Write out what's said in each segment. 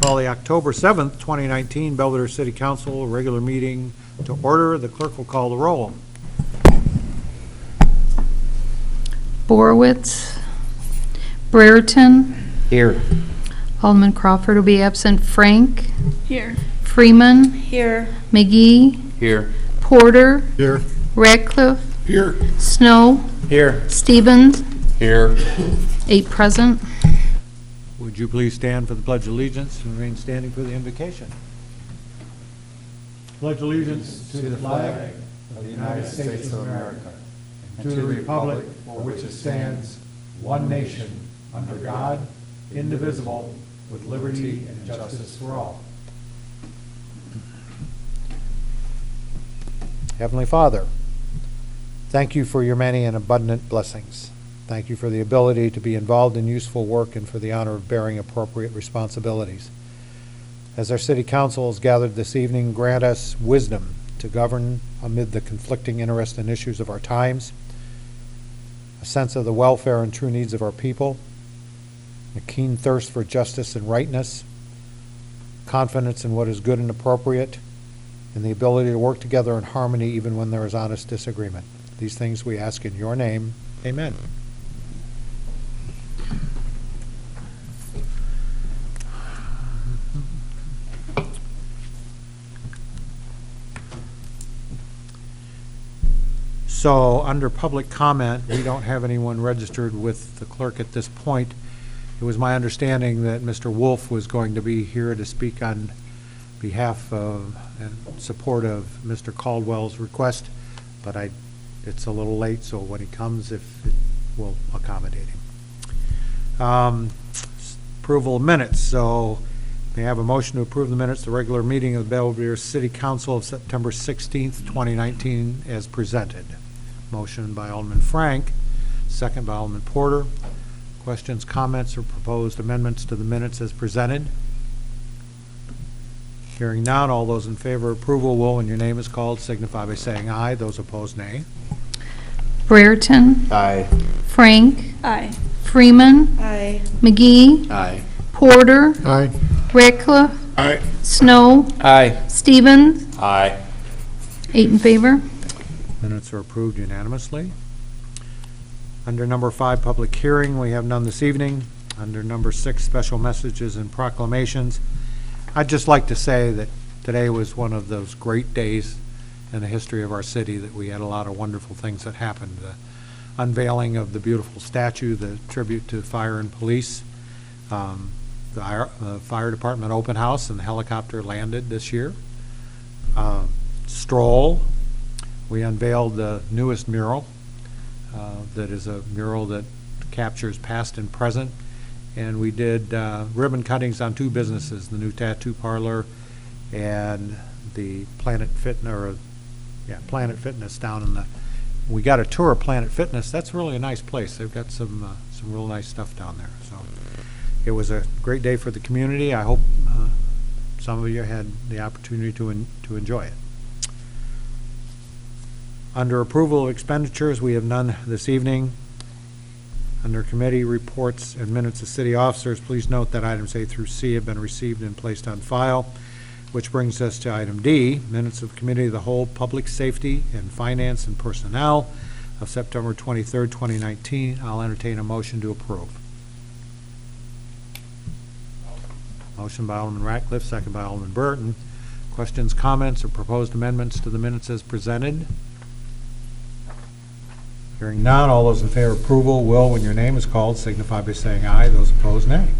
Call the October 7th, 2019 Belvidere City Council regular meeting to order. The clerk will call the roll. Borowitz, Brereton, Here. Alderman Crawford will be absent. Frank, Here. Freeman, Here. McGee, Here. Porter, Here. Radcliffe, Here. Snow, Here. Stevens, Here. 8 present. Would you please stand for the Pledge of Allegiance and remain standing for the invocation? Pledge allegiance to the flag of the United States of America and to the republic for which it stands, one nation, under God, indivisible, with liberty and justice for all. Heavenly Father, thank you for your many and abundant blessings. Thank you for the ability to be involved in useful work and for the honor of bearing appropriate responsibilities. As our city council is gathered this evening, grant us wisdom to govern amid the conflicting interests and issues of our times, a sense of the welfare and true needs of our people, a keen thirst for justice and rightness, confidence in what is good and appropriate, and the ability to work together in harmony even when there is honest disagreement. These things we ask in your name. Amen. So, under public comment, we don't have anyone registered with the clerk at this point. It was my understanding that Mr. Wolf was going to be here to speak on behalf of and support of Mr. Caldwell's request, but it's a little late, so when he comes, we'll accommodate him. Approval of minutes. So, may I have a motion to approve the minutes of the regular meeting of the Belvidere City Council of September 16th, 2019, as presented. Motion by Alderman Frank, second by Alderman Porter. Questions, comments, or proposed amendments to the minutes as presented? Hearing none, all those in favor of approval will, when your name is called, signify by saying aye. Those opposed, nay. Brereton, Aye. Frank, Aye. Freeman, Aye. McGee, Aye. Porter, Aye. Radcliffe, Aye. Snow, Aye. Stevens, Aye. 8 in favor. Minutes are approved unanimously. Under number 5, public hearing, we have none this evening. Under number 6, special messages and proclamations. I'd just like to say that today was one of those great days in the history of our city, that we had a lot of wonderful things that happened. The unveiling of the beautiful statue, the tribute to fire and police, the fire department open house and the helicopter landed this year. Stroll, we unveiled the newest mural that is a mural that captures past and present. And we did ribbon cuttings on 2 businesses, the new tattoo parlor and the Planet Fitness down in the. We got a tour of Planet Fitness. That's really a nice place. They've got some real nice stuff down there. So it was a great day for the community. I hope some of you had the opportunity to enjoy it. Under approval of expenditures, we have none this evening. Under committee reports and minutes of city officers, please note that items A through C have been received and placed on file, which brings us to item D, minutes of committee of the whole, public safety and finance and personnel of September 23rd, 2019. I'll entertain a motion to approve. Motion by Alderman Ratcliffe, second by Alderman Burton. Questions, comments, or proposed amendments to the minutes as presented? Hearing none, all those in favor of approval will, when your name is called, signify by saying aye. Those opposed, nay.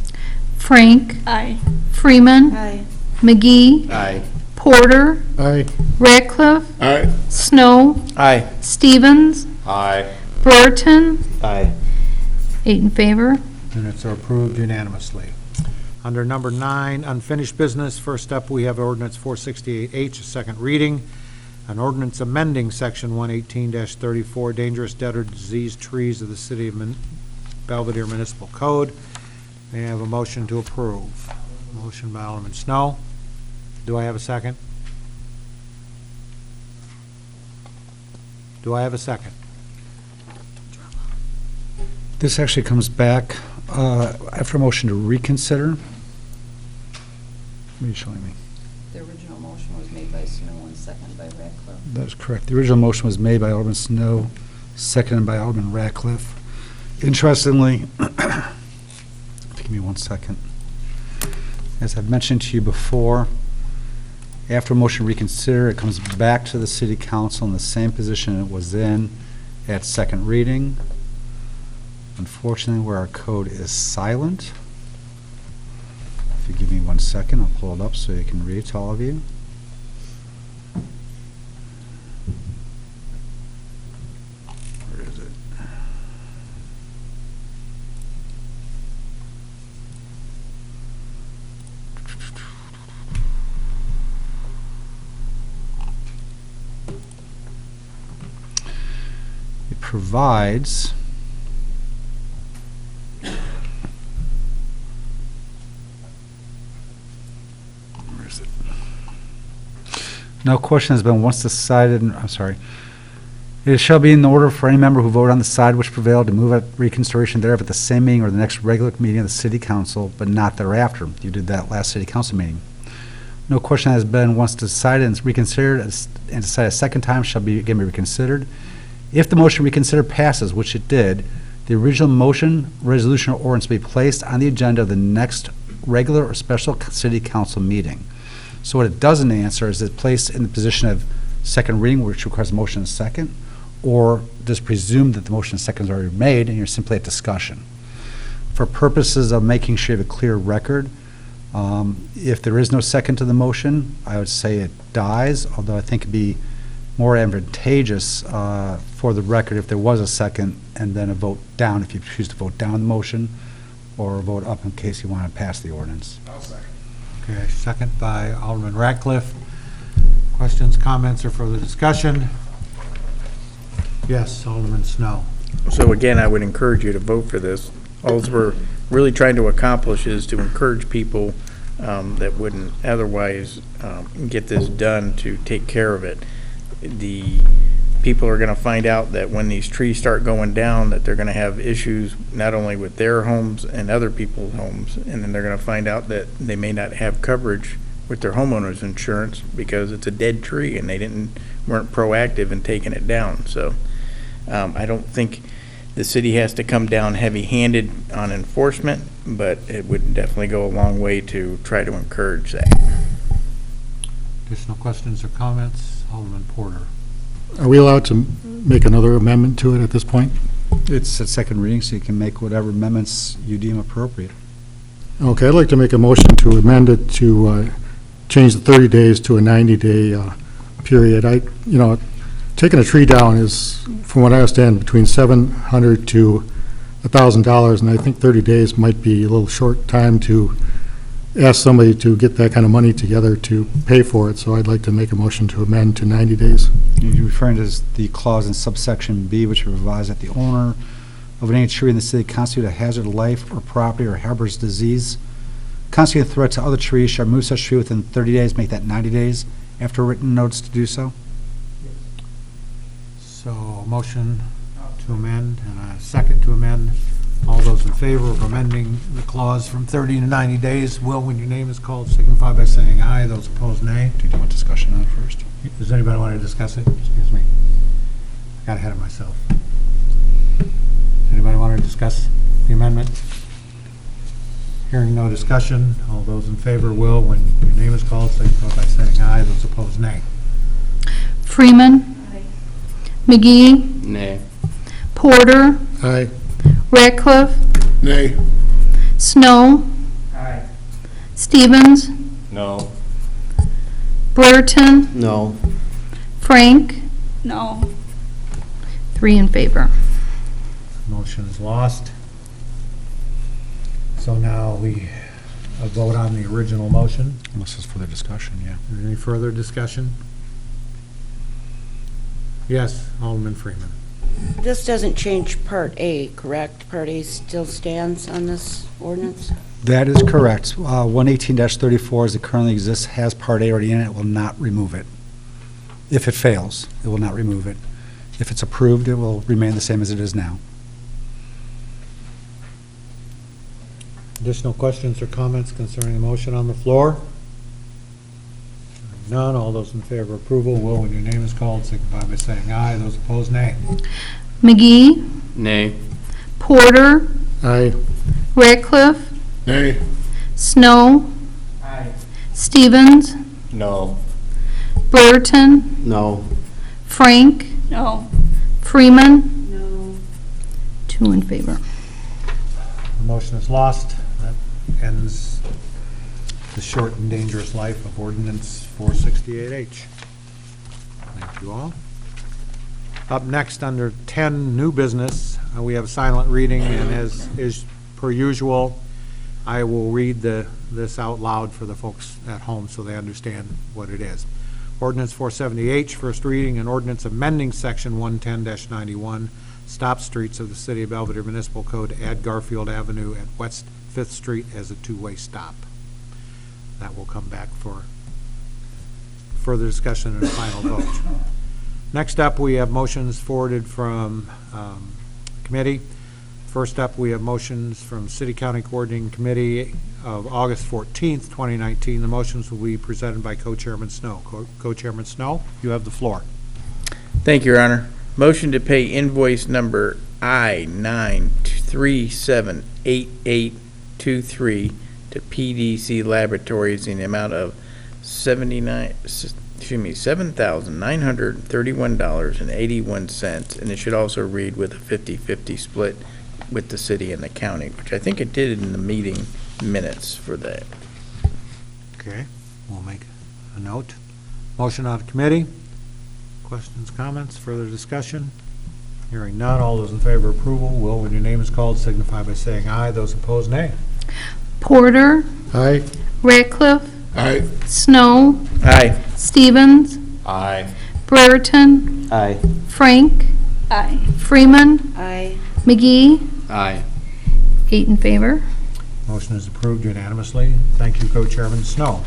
Frank, Aye. Freeman, Aye. McGee, Aye. Porter, Aye. Radcliffe, Aye. Snow, Aye. Stevens, Aye. Brereton, Aye. 8 in favor. Minutes are approved unanimously. Under number 9, unfinished business, first up we have ordinance 468H, a second reading. An ordinance amending section 118-34, dangerous dead or diseased trees of the city of Belvidere Municipal Code. May I have a motion to approve? Motion by Alderman Snow. Do I have a second? Do I have a second? This actually comes back after a motion to reconsider. What are you showing me? The original motion was made by Snow and seconded by Radcliffe. That's correct. The original motion was made by Alderman Snow, seconded by Alderman Ratcliffe. Interestingly, give me 1 second. As I've mentioned to you before, after a motion to reconsider, it comes back to the city council in the same position it was in at second reading. Unfortunately, where our code is silent. If you give me 1 second, I'll pull it up so you can read it to all of you. Where is it? It provides no question has been once decided, I'm sorry. It shall be in order for any member who voted on the side which prevailed to move at reconsideration thereof at the same meeting or the next regular meeting of the city council, but not thereafter. You did that last city council meeting. No question has been once decided and reconsidered and decided a second time shall be again be reconsidered. If the motion reconsidered passes, which it did, the original motion, resolution, or ordinance will be placed on the agenda of the next regular or special city council meeting. So what it doesn't answer is it placed in the position of second reading, which requires a motion and a second, or just presume that the motion and second is already made and you're simply at discussion. For purposes of making sure you have a clear record, if there is no second to the motion, I would say it dies, although I think it'd be more advantageous for the record if there was a second and then a vote down if you choose to vote down the motion, or a vote up in case you want to pass the ordinance. I'll second. Okay, second by Alderman Ratcliffe. Questions, comments, or further discussion? Yes, Alderman Snow. So again, I would encourage you to vote for this. All we're really trying to accomplish is to encourage people that wouldn't otherwise get this done to take care of it. The people are going to find out that when these trees start going down, that they're going to have issues not only with their homes and other people's homes, and then they're going to find out that they may not have coverage with their homeowner's insurance because it's a dead tree and they weren't proactive in taking it down. So I don't think the city has to come down heavy-handed on enforcement, but it would definitely go a long way to try to encourage that. Additional questions or comments? Alderman Porter. Are we allowed to make another amendment to it at this point? It's at second reading, so you can make whatever amendments you deem appropriate. Okay, I'd like to make a motion to amend it to change the 30 days to a 90-day period. Taking a tree down is, from what I understand, between $700 to $1,000, and I think 30 days might be a little short time to ask somebody to get that kind of money together to pay for it, so I'd like to make a motion to amend to 90 days. You're referring to the clause in subsection B, which provides that the owner of any tree in the city constitute a hazard to life or property or harbors disease, constitute a threat to other trees, shall remove such tree within 30 days, make that 90 days after written notice to do so. So, motion to amend and a second to amend. All those in favor of amending the clause from 30 to 90 days, will, when your name is called, signify by saying aye. Those opposed, nay. Do you want discussion on it first? Does anybody want to discuss it? Excuse me. I got ahead of myself. Does anybody want to discuss the amendment? Hearing no discussion, all those in favor will, when your name is called, signify by saying aye. Those opposed, nay. Freeman. McGee. Nay. Porter. Aye. Ratcliffe. Nay. Snow. Aye. Stevens. No. Brereton. No. Frank. No. 3 in favor. Motion is lost. So now we vote on the original motion. Unless there's further discussion, yeah. Is there any further discussion? Yes, Alderman Freeman. This doesn't change Part A, correct? Part A still stands on this ordinance? That is correct. 118-34, as it currently exists, has Part A already in it. It will not remove it. If it fails, it will not remove it. If it's approved, it will remain the same as it is now. Additional questions or comments concerning the motion on the floor? None, all those in favor of approval will, when your name is called, signify by saying aye. Those opposed, nay. McGee, Nay. Porter, Aye. Ratcliffe, Nay. Snow, Stevens, No. Brereton, No. Frank, No. Freeman, No. 2 in favor. The motion is lost. That ends the short and dangerous life of ordinance 468H. Thank you all. Up next, under 10, new business, we have silent reading, and as is per usual, I will read this out loud for the folks at home so they understand what it is. Ordinance 470H, first reading, an ordinance amending section 110-91, stop streets of the City of Belvidere Municipal Code to add Garfield Avenue at West 5th Street as a two-way stop. That will come back for further discussion and a final vote. Next up, we have motions forwarded from committee. First up, we have motions from City County Coordinating Committee of August 14th, 2019. The motions will be presented by Co-Chairman Snow. Co-Chairman Snow, you have the floor. Thank you, Your Honor. Motion to pay invoice number I-9378823 to PDC Laboratories in the amount of $7,931.81, and it should also read with a 50-50 split with the city and the county, which I think it did in the meeting minutes for that. Okay, we'll make a note. Motion out of committee. Questions, comments, further discussion? Hearing none, all those in favor of approval will, when your name is called, signify by saying aye. Those opposed, nay. Porter, Aye. Ratcliffe, Aye. Snow, Aye. Stevens, Aye. Brereton, Aye. Frank, Aye. Freeman, Aye. McGee, Aye. 8 in favor. Motion is approved unanimously. Thank you, Co-Chairman Snow.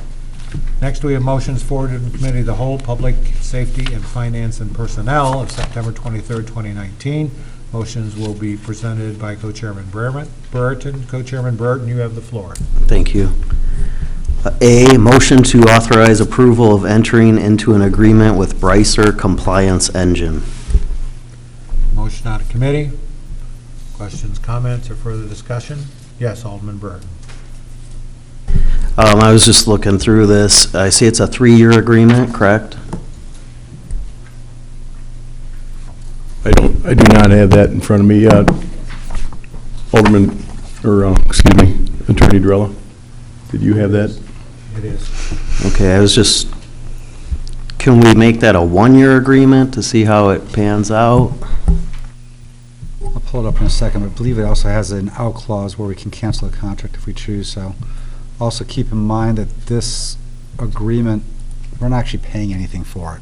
Next, we have motions forwarded in Committee of the Whole, Public Safety and Finance and Personnel of September 23rd, 2019. Motions will be presented by Co-Chairman Brereton. Co-Chairman Brereton, you have the floor. Thank you. A, motion to authorize approval of entering into an agreement with Brycer Compliance Engine. Motion out of committee. Questions, comments, or further discussion? Yes, Alderman Brereton. I was just looking through this. I see it's a 3-year agreement, correct? I do not have that in front of me. Alderman, excuse me, Attorney Drella, did you have that? It is. Okay, I was just, can we make that a 1-year agreement to see how it pans out? I'll pull it up in a second, but I believe it also has an out clause where we can cancel a contract if we choose, so. Also keep in mind that this agreement, we're not actually paying anything for it.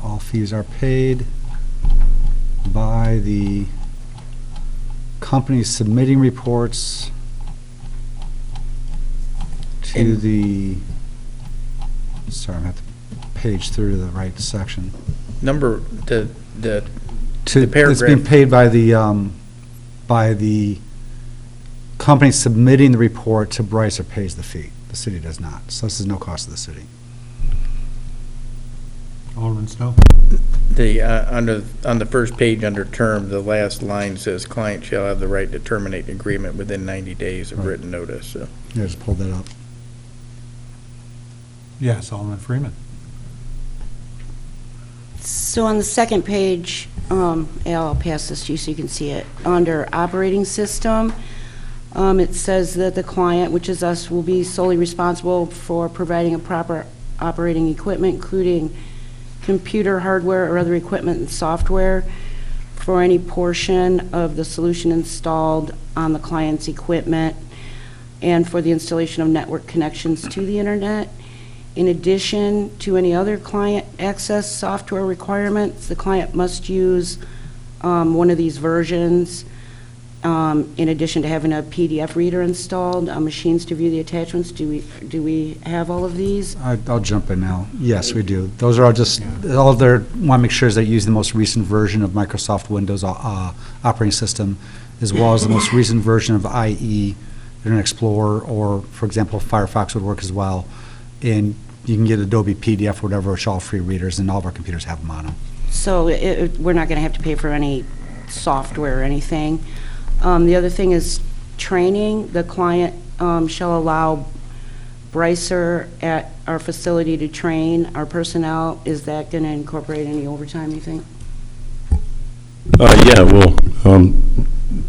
All fees are paid by the companies submitting reports to the, sorry, I'm going to have to page through to the right section. Number, the To, it's paragraph. being paid by the company submitting the report to Brycer pays the fee. The city does not. So this is no cost to the city. Alderman Snow? On the first page under term, the last line says client shall have the right to terminate the agreement within 90 days of Right. written notice, so. Yeah, just pulled that up. Yes, Alderman Freeman. So on the second page, Al, I'll pass this to you so you can see it. Under operating system, it says that the client, which is us, will be solely responsible for providing a proper operating equipment, including computer hardware or other equipment and software for any portion of the solution installed on the client's equipment and for the installation of network connections to the internet. In addition to any other client access software requirements, the client must use one of these versions, in addition to having a PDF reader installed, machines to view the attachments. Do we have all of these? I'll jump in now. Yes, we do. Those are all just, all of their, want to make sure is they use the most recent version of Microsoft Windows operating system, as well as the most recent version of IE, Internet Explorer, or, for example, Firefox would work as well. And you can get Adobe PDF, whatever, which all free readers, and all of our computers have them on them. So we're not going to have to pay for any software or anything. The other thing is training. The client shall allow Brycer at our facility to train our personnel. Is that going to incorporate any overtime, you think? Yeah, well,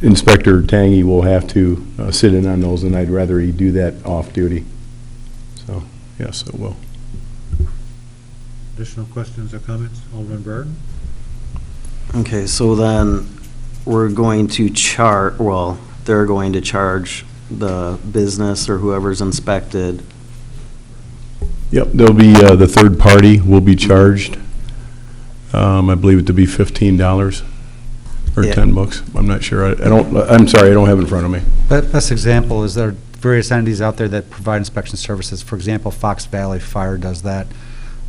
Inspector Tangy will have to sit in on those, and I'd rather he do that off-duty. So, yes, it will. Additional questions or comments? Alderman Burton? Okay, so then we're going to they're going to charge the business or whoever's inspected. Yep, there'll be, the third party will be charged, I believe it to be $15 or Yeah. $10. I'm not sure. I'm sorry, I don't have it in front of me. Best example is there are various entities out there that provide inspection services. For example, Fox Valley Fire does that,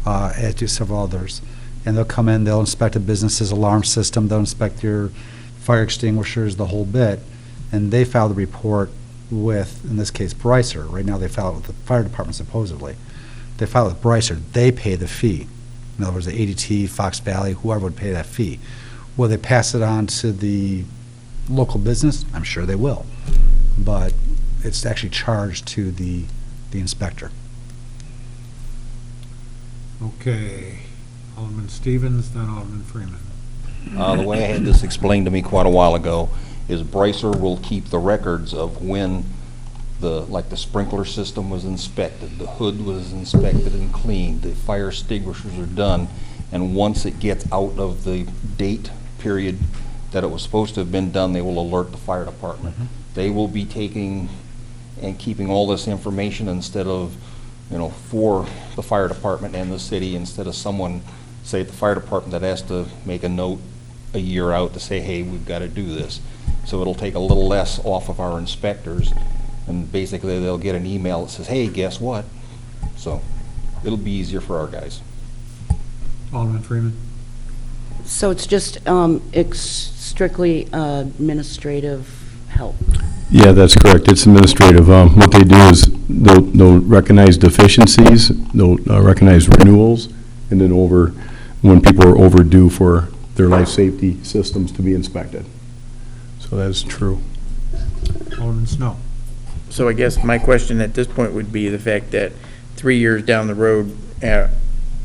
as do several others. And they'll come in, they'll inspect a business's alarm system, they'll inspect your fire extinguishers, the whole bit, and they file the report with, in this case, Brycer. Right now, they file it with the fire department, supposedly. They file it with Brycer, they pay the fee. In other words, the ADT, Fox Valley, whoever would pay that fee. Will they pass it on to the local business? I'm sure they will. But it's actually charged to the inspector. Okay. Alderman Stevens, then Alderman Freeman. The way I had this explained to me quite a while ago is Brycer will keep the records of when the sprinkler system was inspected, the hood was inspected and cleaned, the fire extinguishers are done, and once it gets out of the date period that it was supposed to have been done, they will alert the fire department. They will be taking and keeping all this information instead of, for the fire department and the city, instead of someone, say at the fire department, that has to make a note a year out to say, hey, we've got to do this. So it'll take a little less off of our inspectors, and basically they'll get an email that says, hey, guess what? So it'll be easier for our guys. Alderman Freeman? So it's just strictly administrative help? Yeah, that's correct. It's administrative. What they do is they'll recognize deficiencies, they'll recognize renewals, and then when people are overdue for their life safety systems to be inspected. So that's true. Alderman Snow? So I guess my question at this point would be the fact that 3 years down the road,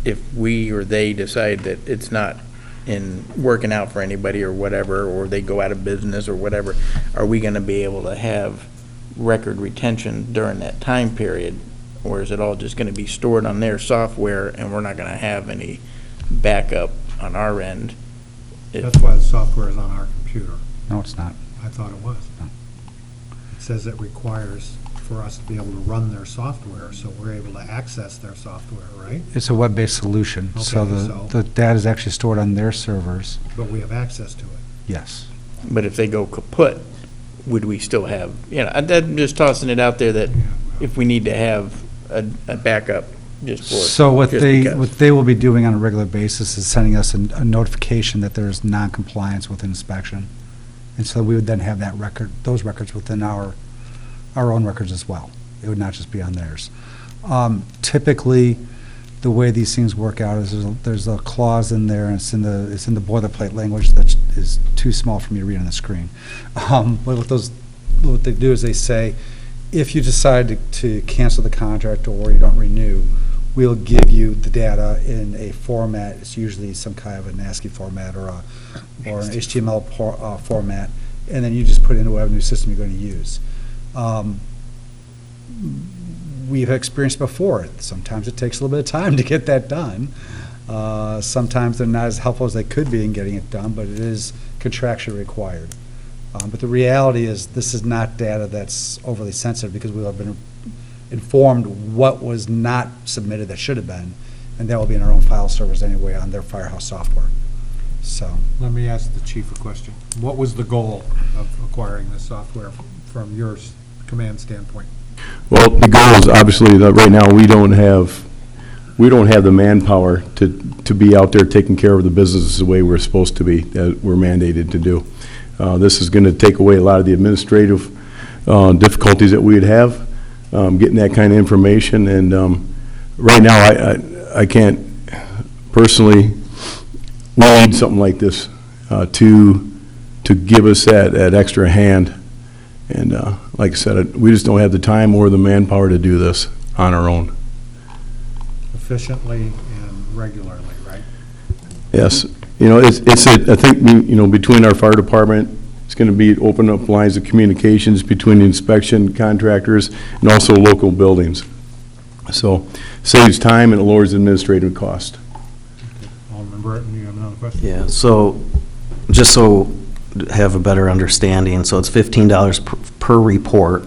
if we or they decide that it's not working out for anybody or whatever, or they go out of business or whatever, are we going to be able to have record retention during that time period? Or is it all just going to be stored on their software and we're not going to have any backup on our end? That's why the software is on our computer. No, it's not. I thought it was. It says it requires for us to be able to run their software, so we're able to access their software, right? It's a web-based solution, so Okay, the data is actually stored on their servers. But we have access to it. Yes. But if they go kaput, would we still have, I'm just tossing it out there that if we need to have a backup just for. So what just they because. will be doing on a regular basis is sending us a notification that there's non-compliance with inspection. And so we would then have those records within our own records as well. It would not just be on theirs. Typically, the way these things work out is there's a clause in there, and it's in the boilerplate language that is too small for me to read on the screen. But what they do is they say, if you decide to cancel the contract or you don't renew, we'll give you the data in a format. It's usually some kind of an ASCII format or an HTML format, and then you just put it into whatever new system you're going to use. We've experienced before. Sometimes it takes a little bit of time to get that done. Sometimes they're not as helpful as they could be in getting it done, but it is contractually required. But the reality is this is not data that's overly sensitive because we have been informed what was not submitted that should have been, and that will be in our own file servers anyway on their Firehouse software. So. Let me ask the chief a question. What was the goal of acquiring this software from your command standpoint? Well, the goal is obviously that right now we don't have the manpower to be out there taking care of the business the way we're supposed to be, that we're mandated to do. This is going to take away a lot of the administrative difficulties that we'd have getting that kind of information, and right now, I can't, personally, we need something like this to give us that extra hand. And like I said, we just don't have the time or the manpower to do this on our own. Efficiently and regularly, right? Yes, I think, between our fire department, it's going to be open up lines of communications between the inspection contractors and also local buildings. So saves time and it lowers administrative cost. Alderman Burton, you have another question? Yeah, so, just so have a better understanding, so it's $15 per report,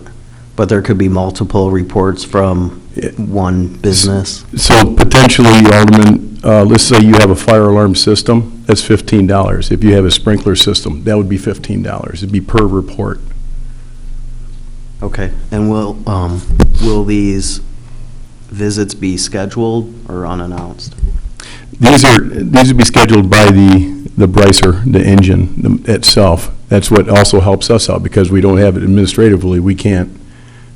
but there could be multiple reports from one business? So potentially, Alderman, let's say you have a fire alarm system, that's $15. If you have a sprinkler system, that would be $15. It'd be per report. Okay, and will these visits be scheduled or unannounced? These would be scheduled by the Bricer, the engine itself. That's what also helps us out, because we don't have it administratively. We can't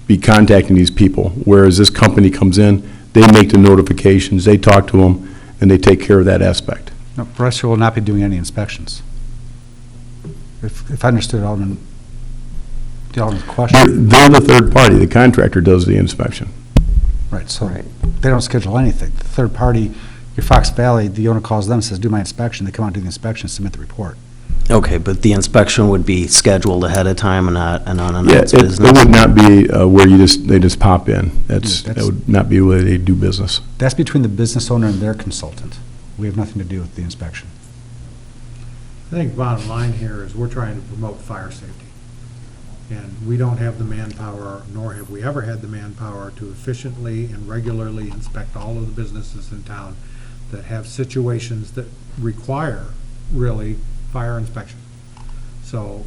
be contacting these people, whereas this company comes in, they make the notifications, they talk to them, and they take care of that aspect. No, Bricer will not be doing any inspections. If I understood the Alderman's question. They're the third party. The contractor does the inspection. Right, so Right. they don't schedule anything. The third party, your Fox Valley, the owner calls them and says, do my inspection. They come out, do the inspection, submit the report. Okay, but the inspection would be scheduled ahead of time and not an Yeah, unannounced it business? would not be where they just pop in. That that's- would not be the way they do business. That's between the business owner and their consultant. We have nothing to do with the inspection. I think bottom line here is we're trying to promote fire safety. And we don't have the manpower, nor have we ever had the manpower to efficiently and regularly inspect all of the businesses in town that have situations that require, really, fire inspection. So,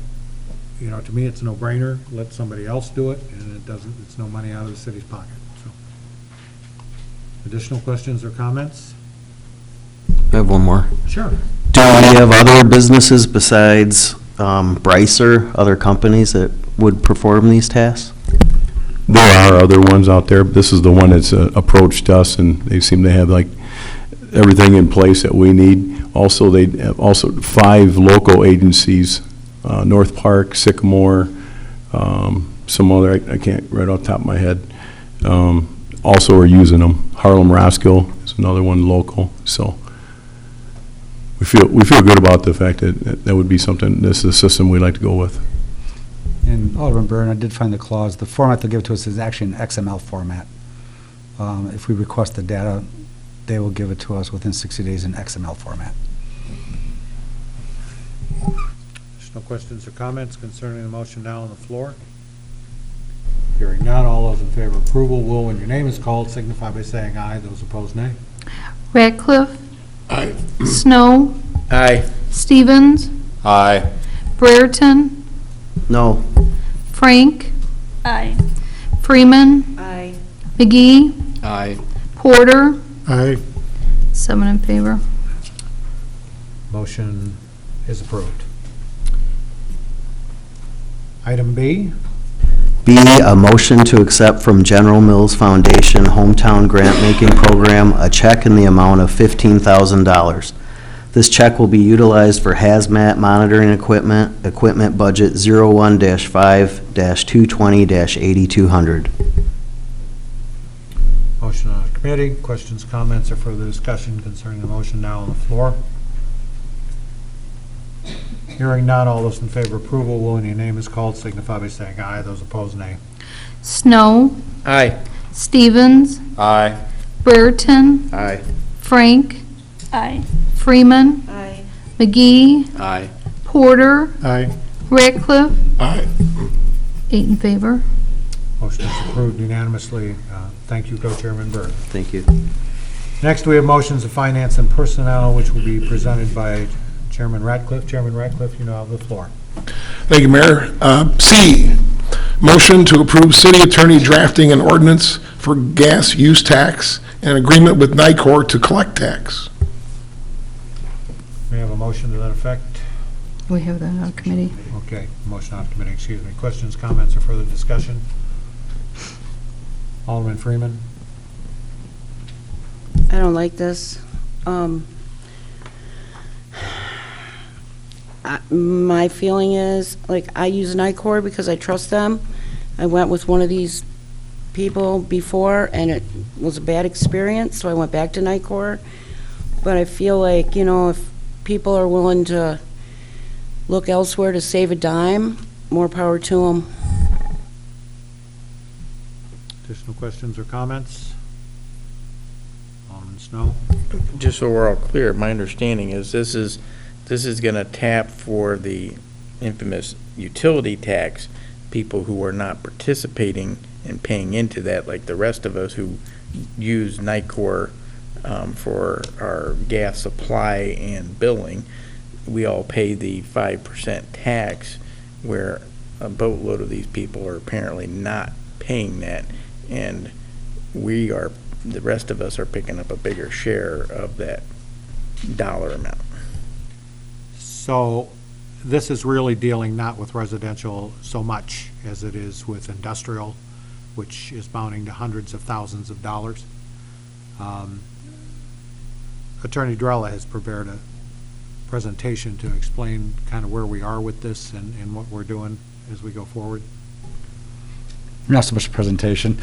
to me, it's a no-brainer. Let somebody else do it, and it's no money out of the city's pocket, so. Additional questions or comments? I have one more. Sure. Do we have other businesses besides Bricer, other companies that would perform these tasks? There are other ones out there, but this is the one that's approached us, and they seem to have everything in place that we need. Also, they have 5 local agencies, North Park, Sycamore, some other, I can't right off the top of my head, also are using them. Harlem Roscoe is another one local, so we feel good about the fact that would be something, this is a system we'd like to go with. And Alderman Byrne, I did find the clause, the format they'll give to us is actually an XML format. If we request the data, they will give it to us within 60 days in XML format. Additional questions or comments concerning the motion now on the floor? Hearing none, all those in favor of approval will, when your name is called, signify by saying aye. Those opposed, nay. Ratcliffe? Aye. Snow? Aye. Stevens? Aye. Brereton? No. Frank? Aye. Freeman? Aye. McGee? Aye. Porter? Aye. 7 in favor. Motion is approved. Item B, B, a motion to accept from General Mills Foundation Hometown Grant Making Program a check in the amount of $15,000. This check will be utilized for hazmat monitoring equipment budget 01-5-220-8200. motion on the committee. Questions, comments, or further discussion concerning the motion now on the floor? Hearing none, all those in favor of approval will, when your name is called, signify by saying aye. Those opposed, nay. Snow? Aye. Stevens? Aye. Brereton? Aye. Frank? Aye. Freeman? Aye. McGee? Aye. Porter? Aye. Ratcliffe? Aye. 8 in favor. Motion is approved unanimously. Thank you, Co-Chairman Byrd. Thank you. Next, we have motions of finance and personnel, which will be presented by Chairman Ratcliffe. Chairman Ratcliffe, you now have the floor. Thank you, Mayor. C, motion to approve city attorney drafting an ordinance for gas use tax and agreement with NICOR to collect tax. We have a motion to that effect. We have that on committee. Okay, motion on committee, excuse me. Questions, comments, or further discussion? Alderman Freeman? I don't like this. My feeling is, like, I use Nicor because I trust them. I went with one of these people before, and it was a bad experience, so I went back to Nicor. But I feel like, if people are willing to look elsewhere to save a dime, more power to them. Additional questions or comments? Alderman Snow? Just so we're all clear, my understanding is this is gonna tap for the infamous utility tax, people who are not participating and paying into that, like the rest of us who use Nicor for our gas supply and billing. We all pay the 5% tax, where a boatload of these people are apparently not paying that, and the rest of us are picking up a bigger share of that dollar amount. So this is really dealing not with residential so much as it is with industrial, which is mounting to hundreds of thousands of dollars. Attorney Drella has prepared a presentation to explain kind of where we are with this and what we're doing as we go forward. Not so much a presentation.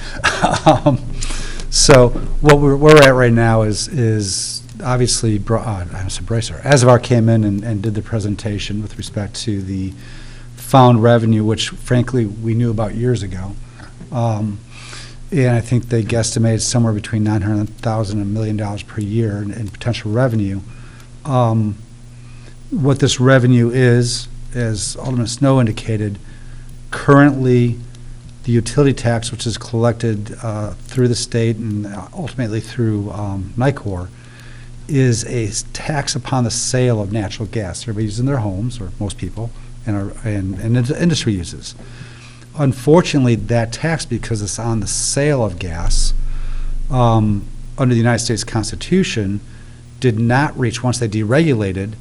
So what we're at right now is obviously, Bracer, Azavar came in and did the presentation with respect to the found revenue, which frankly we knew about years ago. And I think they guesstimated somewhere between $900,000 and $1 million per year in potential revenue. What this revenue is, as Alderman Snow indicated, currently the utility tax, which is collected through the state and ultimately through Nicor, is a tax upon the sale of natural gas. Everybody's in their homes, or most people, and industry uses. Unfortunately, that tax, because it's on the sale of gas, under the United States Constitution, did not reach, once they deregulated,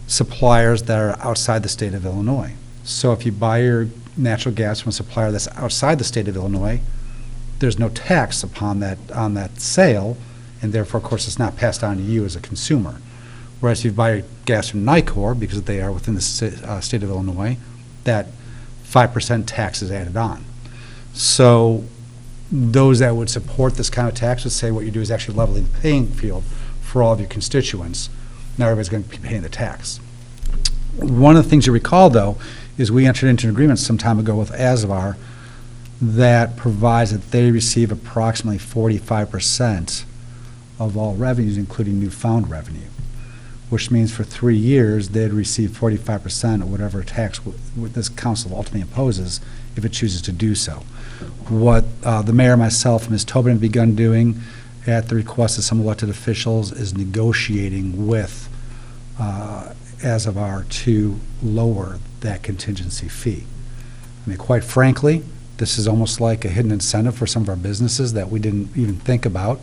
suppliers that are outside the state of Illinois. So if you buy your natural gas from a supplier that's outside the state of Illinois, there's no tax upon that, on that sale, and therefore, of course, it's not passed on to you as a consumer. Whereas if you buy gas from Nicor, because they are within the state of Illinois, that 5% tax is added on. So those that would support this kind of tax would say what you do is actually leveling the playing field for all of your constituents. Now everybody's going to be paying the tax. One of the things you recall, though, is we entered into an agreement some time ago with Azavar that provides that they receive approximately 45% of all revenues, including newfound revenue, which means for 3 years they'd receive 45% of whatever tax this council ultimately imposes if it chooses to do so. What the mayor, myself, and Ms. Tobin have begun doing at the request of some elected officials is negotiating with Azavar to lower that contingency fee. I mean, quite frankly, this is almost like a hidden incentive for some of our businesses that we didn't even think about.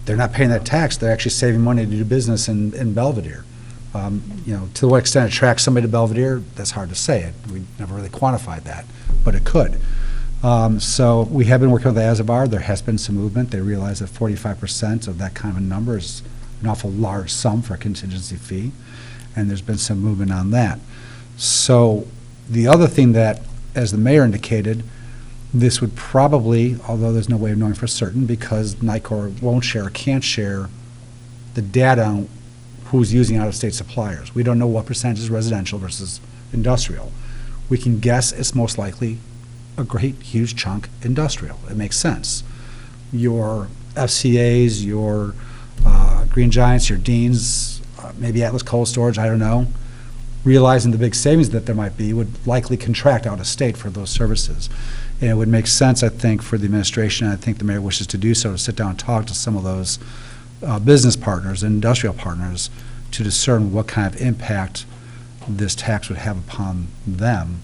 They're not paying that tax, they're actually saving money to do business in Belvidere. To what extent it attracts somebody to Belvidere, that's hard to say. We never really quantified that, but it could. So we have been working with Azavar. There has been some movement. They realize that 45% of that kind of a number is an awful large sum for a contingency fee, and there's been some movement on that. So the other thing that, as the mayor indicated, this would probably, although there's no way of knowing for certain, because Nicor won't share or can't share the data on who's using out-of-state suppliers. We don't know what percentage is residential versus industrial. We can guess it's most likely a great, huge chunk industrial. It makes sense. Your FCAs, your Green Giants, your Deans, maybe Atlas Cold Storage, I don't know, realizing the big savings that there might be, would likely contract out of state for those services. And it would make sense, I think, for the administration, and I think the mayor wishes to do so, to sit down and talk to some of those business partners, industrial partners, to discern what kind of impact this tax would have upon them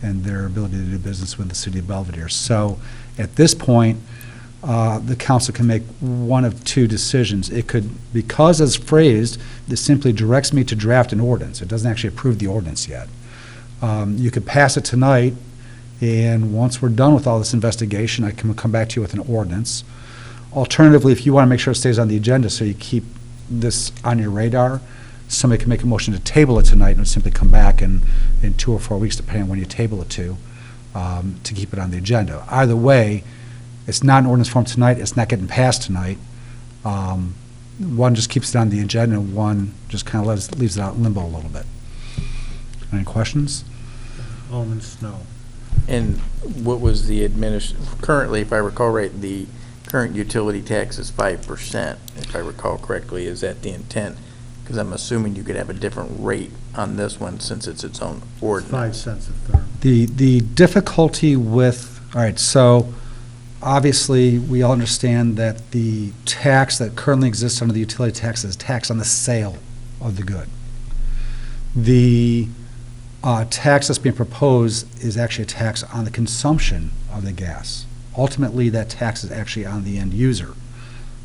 and their ability to do business with the city of Belvidere. So at this point, the council can make one of two decisions. It could, because as phrased, this simply directs me to draft an ordinance. It doesn't actually approve the ordinance yet. You could pass it tonight, and once we're done with all this investigation, I can come back to you with an ordinance. Alternatively, if you want to make sure it stays on the agenda, so you keep this on your radar, somebody can make a motion to table it tonight and simply come back in 2 or 4 weeks, depending on when you table it to keep it on the agenda. Either way, it's not in ordinance form tonight, it's not getting passed tonight. One just keeps it on the agenda, and one just kind of leaves it out in limbo a little bit. Any questions? Alderman Snow. And what was the currently, if I recall right, the current utility tax is 5%, if I recall correctly. Is that the intent? Because I'm assuming you could have a different rate on this one since it's its own ordinance. 5 cents a therm. The difficulty with, all right, so obviously, we all understand that the tax that currently exists under the utility tax is tax on the sale of the good. The tax that's being proposed is actually a tax on the consumption of the gas. Ultimately, that tax is actually on the end user,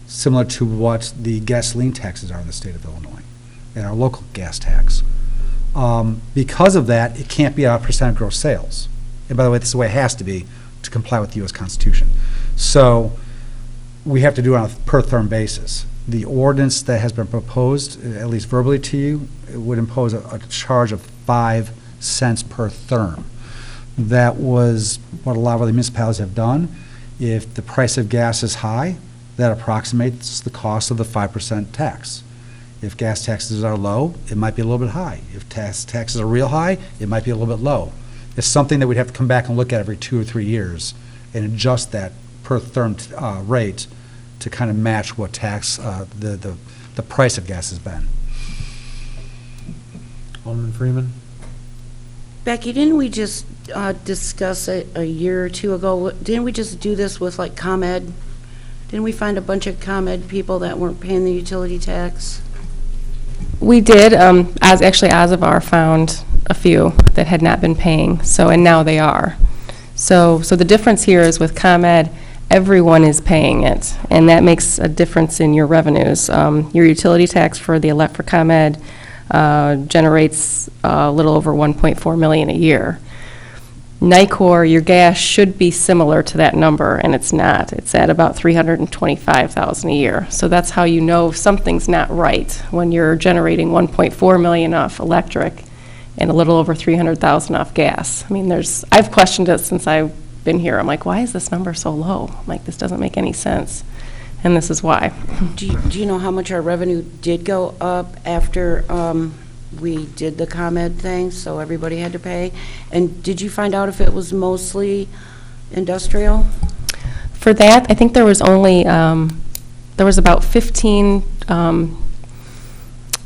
similar to what the gasoline taxes are in the state of Illinois and our local gas tax. Because of that, it can't be a percent of gross sales. And by the way, this is the way it has to be to comply with the U.S. Constitution. So we have to do it on a per therm basis. The ordinance that has been proposed, at least verbally to you, it would impose a charge of 5 cents per therm. That was what a lot of other municipalities have done. If the price of gas is high, that approximates the cost of the 5% tax. If gas taxes are low, it might be a little bit high. If taxes are real high, it might be a little bit low. It's something that we'd have to come back and look at every 2 or 3 years and adjust that per therm rate to kind of match what tax the price of gas has been. Alderman Freeman. Becky, didn't we just discuss a year or two ago, didn't we just do this with like ComEd? Didn't we find a bunch of ComEd people that weren't paying the utility tax? We did. Ozavar found a few that had not been paying, and now they are. So the difference here is with ComEd, everyone is paying it, and that makes a difference in your revenues. Your utility tax for ComEd generates a little over $1.4 million a year. NICOR, your gas should be similar to that number, and it's not. It's at about $325,000 a year. So that's how you know something's not right when you're generating $1.4 million off electric and a little over $300,000 off gas. I mean, I've questioned it since I've been here. I'm like, why is this number so low? I'm like, this doesn't make any sense, and this is why. Do you know how much our revenue did go up after we did the ComEd thing, so everybody had to pay? And did you find out if it was mostly industrial? For that, I think there was only, there was about 15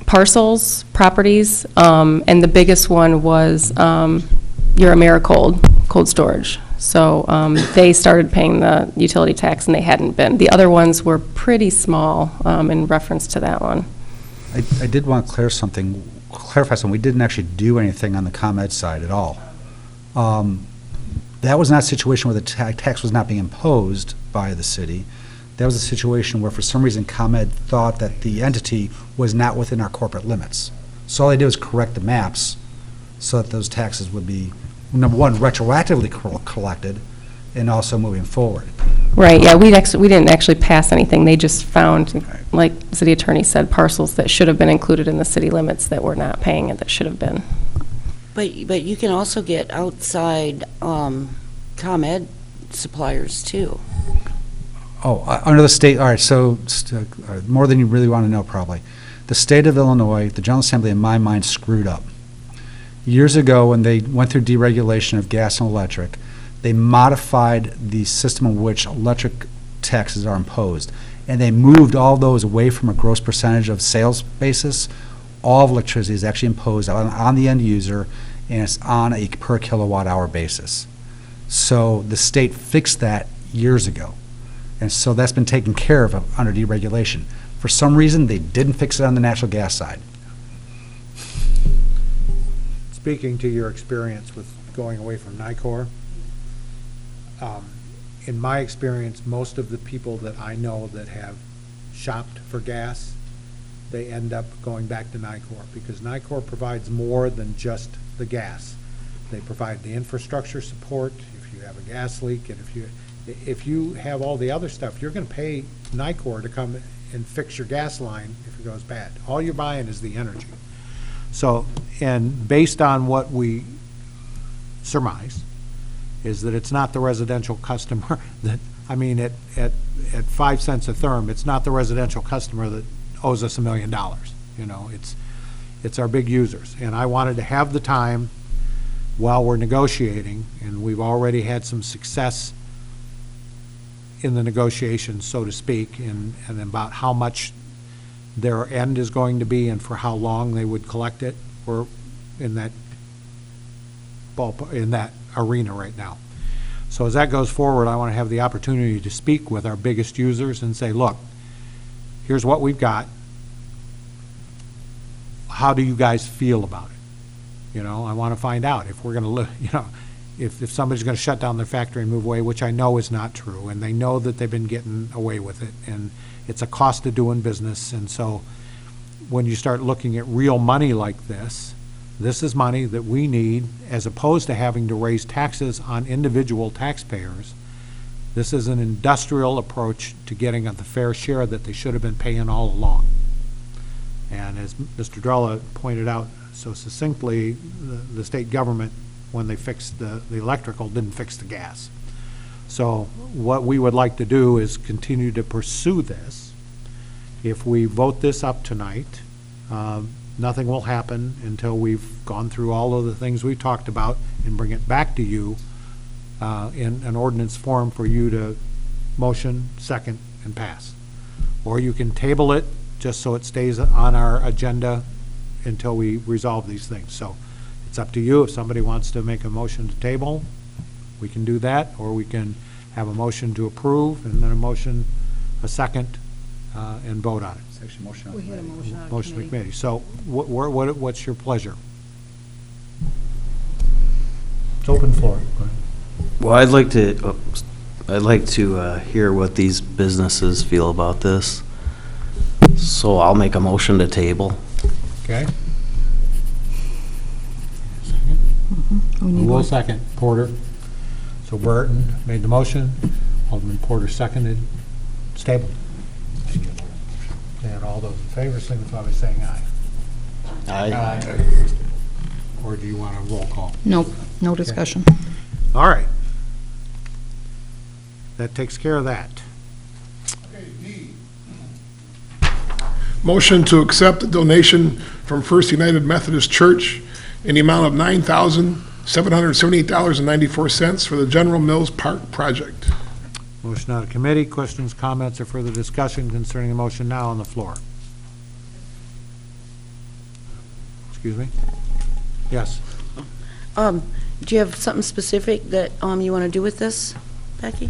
parcels, properties, and the biggest one was your AmeriCold, cold storage. So they started paying the utility tax, and they hadn't been. The other ones were pretty small in reference to that one. I did want to clarify something. We didn't actually do anything on the ComEd side at all. That was not a situation where the tax was not being imposed by the city. That was a situation where, for some reason, ComEd thought that the entity was not within our corporate limits. So all they did was correct the maps so that those taxes would be, number one, retroactively collected, and also moving forward. Right, yeah, we didn't actually pass anything. They just found, like the city attorney said, parcels that should have been included in the city limits that were not paying it that should have been. But you can also get outside ComEd suppliers too. Oh, under the state, all right, so more than you really want to know probably. The state of Illinois, the General Assembly, in my mind, screwed up. Years ago, when they went through deregulation of gas and electric, they modified the system in which electric taxes are imposed, and they moved all those away from a gross percentage of sales basis. All of electricity is actually imposed on the end user, and it's on a per kilowatt hour basis. So the state fixed that years ago, and so that's been taken care of under deregulation. For some reason, they didn't fix it on the natural gas side. Speaking to your experience with going away from NICOR, in my experience, most of the people that I know that have shopped for gas, they end up going back to NICOR because NICOR provides more than just the gas. They provide the infrastructure support if you have a gas leak, and if If you have all the other stuff, you're gonna pay Nicor to come and fix your gas line if it goes bad. All you're buying is the energy. So, and based on what we surmise, is that it's not the residential customer that, I mean, at 5 cents a therm, it's not the residential customer that owes us $1 million. You know, it's our big users. And I wanted to have the time while we're negotiating, and we've already had some success in the negotiations, so to speak, and about how much their end is going to be and for how long they would collect it. We're in that in that arena right now. So as that goes forward, I want to have the opportunity to speak with our biggest users and say, look, here's what we've got. How do you guys feel about it? You know, I want to find out if we're going to, you know, if somebody's going to shut down their factory and move away, which I know is not true, and they know that they've been getting away with it, and it's a cost of doing business. And so when you start looking at real money like this is money that we need, as opposed to having to raise taxes on individual taxpayers. This is an industrial approach to getting the fair share that they should have been paying all along. And as Mr. Drella pointed out so succinctly, the state government, when they fixed the electrical, didn't fix the gas. So what we would like to do is continue to pursue this. If we vote this up tonight, nothing will happen until we've gone through all of the things we've talked about and bring it back to you in an ordinance form for you to motion, second, and pass. Or you can table it just so it stays on our agenda until we resolve these things. So it's up to you. If somebody wants to make a motion to table, we can do that, or we can have a motion to approve and then a second, and vote on it. It's actually motion on We had a committee. motion on Motion to committee. committee. So what's your pleasure? It's open floor. Go ahead. Well, I'd like to hear what these businesses feel about this. So I'll make a motion to table. Okay? We need Who will one. second? Porter. So Burton made the motion, Alderman Porter seconded. It's tabled. And all those in favor signify by saying aye. Or do you want a roll call? Nope, no discussion. All right. That takes care of that. Motion to accept a donation from First United Methodist Church in the amount of $9,778.94 for the General Mills Park project. Motion out of committee. Questions, comments, or further discussion concerning the motion now on the floor? Excuse me? Yes. Do you have something specific that you want to do with this, Becky?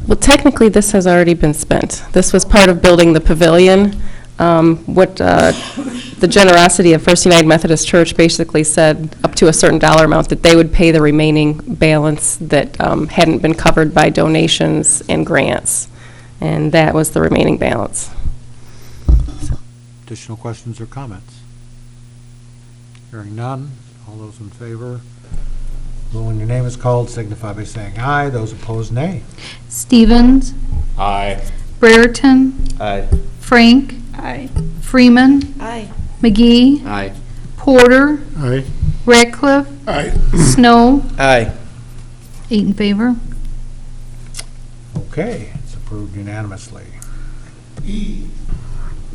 Well, technically, this has already been spent. This was part of building the pavilion. The generosity of First United Methodist Church basically said up to a certain dollar amount that they would pay the remaining balance that hadn't been covered by donations and grants. And that was the remaining balance. Additional questions or comments? Hearing none. All those in favor, when your name is called, signify by saying aye. Those opposed, nay. Stevens, Aye. Brereton, Aye. Frank, Aye. Freeman, Aye. McGee, Aye. Porter, Aye. Ratcliffe, Aye. Snow, Aye. 8 in favor. Okay, it's approved unanimously.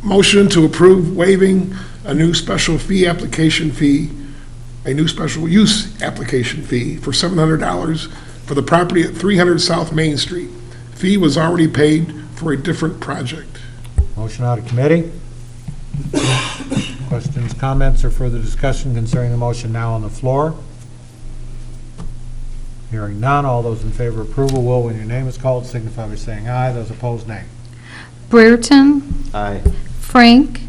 Motion to approve waiving a new special use application fee for $700 for the property at 300 South Main Street. Fee was already paid for a different project. Motion out of committee. Questions, comments, or further discussion concerning the motion now on the floor? Hearing none. All those in favor of approval will, when your name is called, signify by saying aye. Those opposed, nay. Brereton, Aye. Frank,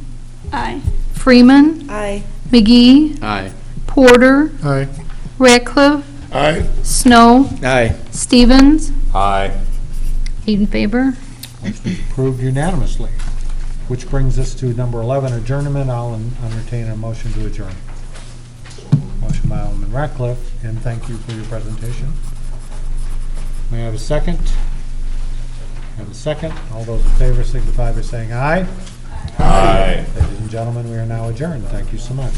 Aye. Freeman, Aye. McGee, Aye. Porter, Aye. Ratcliffe, Aye. Snow, Aye. Stevens, Aye. 8 in favor. Approved unanimously. Which brings us to number 11, adjournment. I'll entertain a motion to adjourn. Motion by Alderman Ratcliffe, and thank you for your presentation. May I have a second? Have a second. All those in favor signify by saying aye. Aye. Ladies and gentlemen, we are now adjourned. Thank you so much.